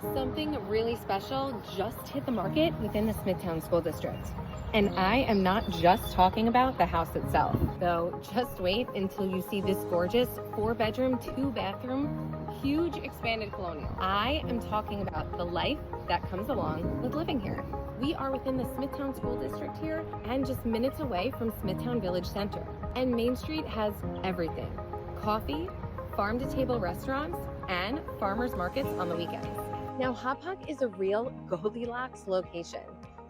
Something really special just hit the market within the Smithtown School District. And I am not just talking about the house itself, though just wait until you see this gorgeous 4-bedroom, 2-bathroom, huge expanded colonial. I am talking about the life that comes along with living here. We are within the Smithtown School District here and just minutes away from Smithtown Village Center. And Main Street has everything: coffee, farm-to-table restaurants, and farmers markets on the weekends. Now, Hopog is a real Goldilocks location.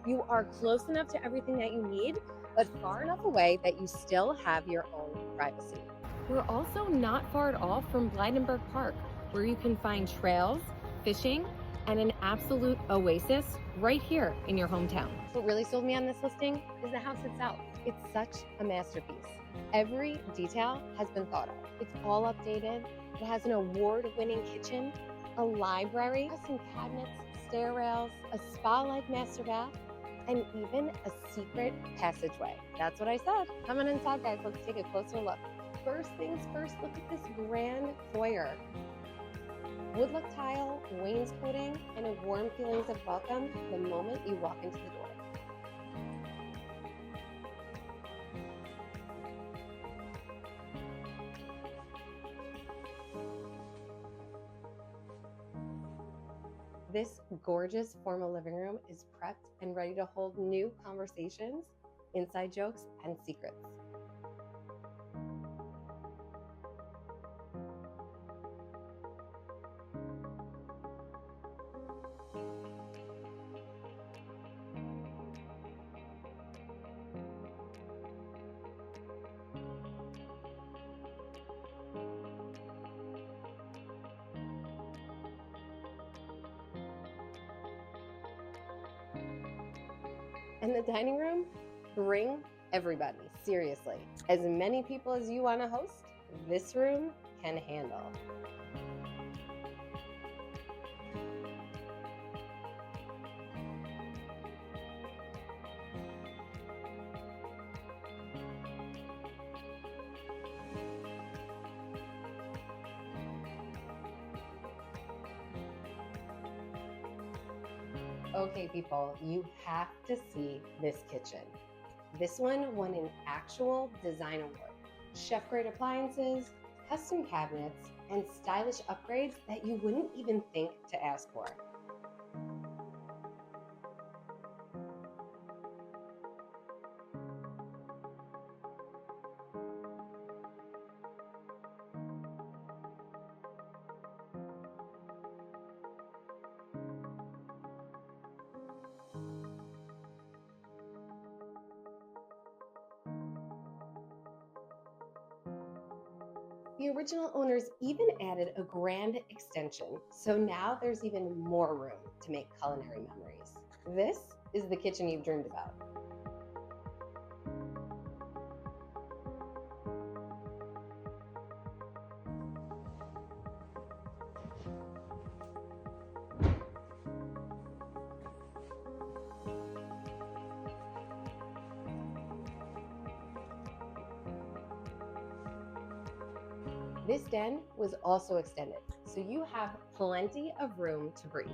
You are close enough to everything that you need, but far enough away that you still have your own privacy. We're also not far at all from Blydenburg Park, where you can find trails, fishing, and an absolute oasis right here in your hometown. What really sold me on this listing is the house itself. It's such a masterpiece. Every detail has been thought of. It's all updated. It has an award-winning kitchen, a library, some cabinets, stair rails, a spa-like master bath, and even a secret passageway. That's what I said. Come on inside, guys. Let's take a closer look. First things first, look at this grand foyer. Wood look tile, wainscoting, and a warm feelings of welcome the moment you walk into the door. This gorgeous formal living room is prepped and ready to hold new conversations, inside jokes, and secrets. And the dining room, bring everybody, seriously. As many people as you want to host, this room can handle. Okay, people, you have to see this kitchen. This one won an actual design award. Chef-grade appliances, custom cabinets, and stylish upgrades that you wouldn't even think to ask for. The original owners even added a grand extension, so now there's even more room to make culinary memories. This is the kitchen you've dreamed about. This den was also extended, so you have plenty of room to breathe.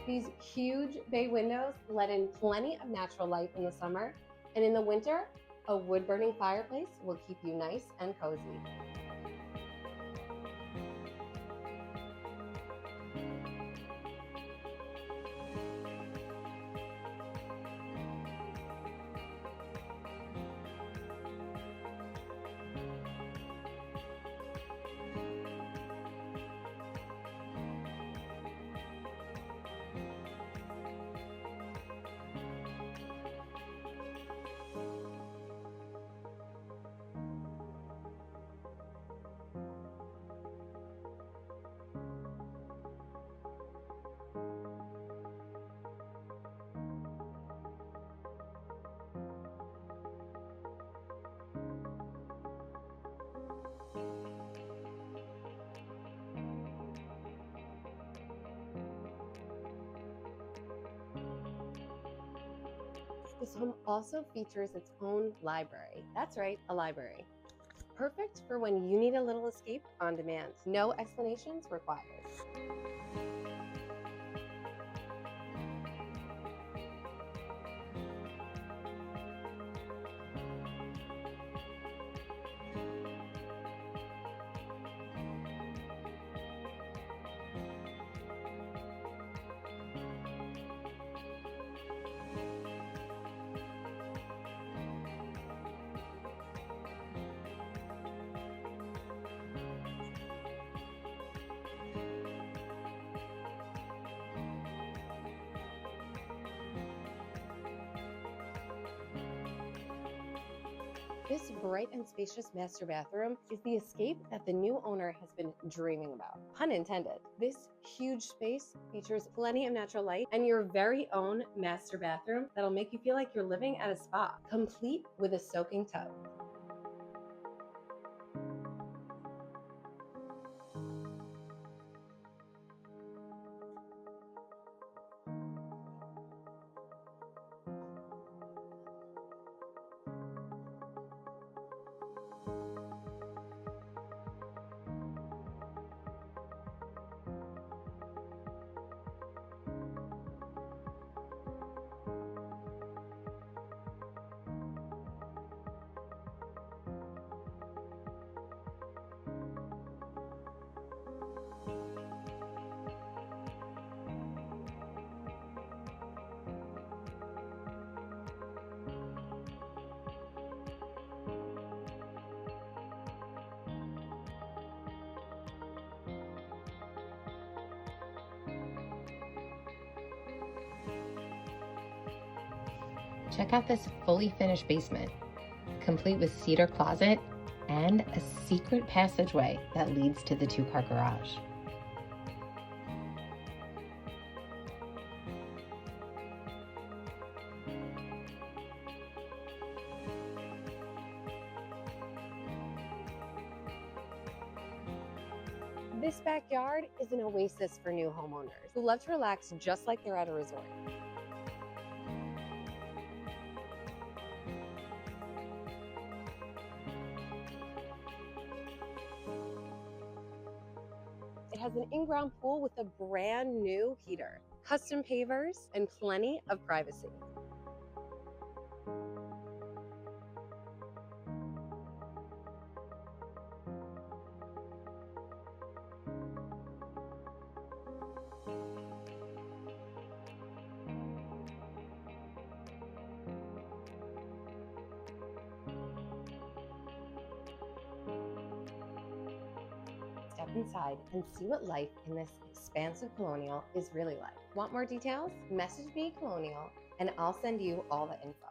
These huge bay windows let in plenty of natural light in the summer, and in the winter, a wood-burning fireplace will keep you nice and cozy. This home also features its own library. That's right, a library. Perfect for when you need a little escape on demand. No explanations required. This bright and spacious master bathroom is the escape that the new owner has been dreaming about. Pun intended. This huge space features plenty of natural light and your very own master bathroom that'll make you feel like you're living at a spa, complete with a soaking tub. Check out this fully finished basement, complete with cedar closet and a secret passageway that leads to the two-car garage. This backyard is an oasis for new homeowners who love to relax just like they're at a resort. It has an in-ground pool with a brand new heater, custom pavers, and plenty of privacy. Step inside and see what life in this expansive colonial is really like. Want more details? Message me Colonial and I'll send you all the info.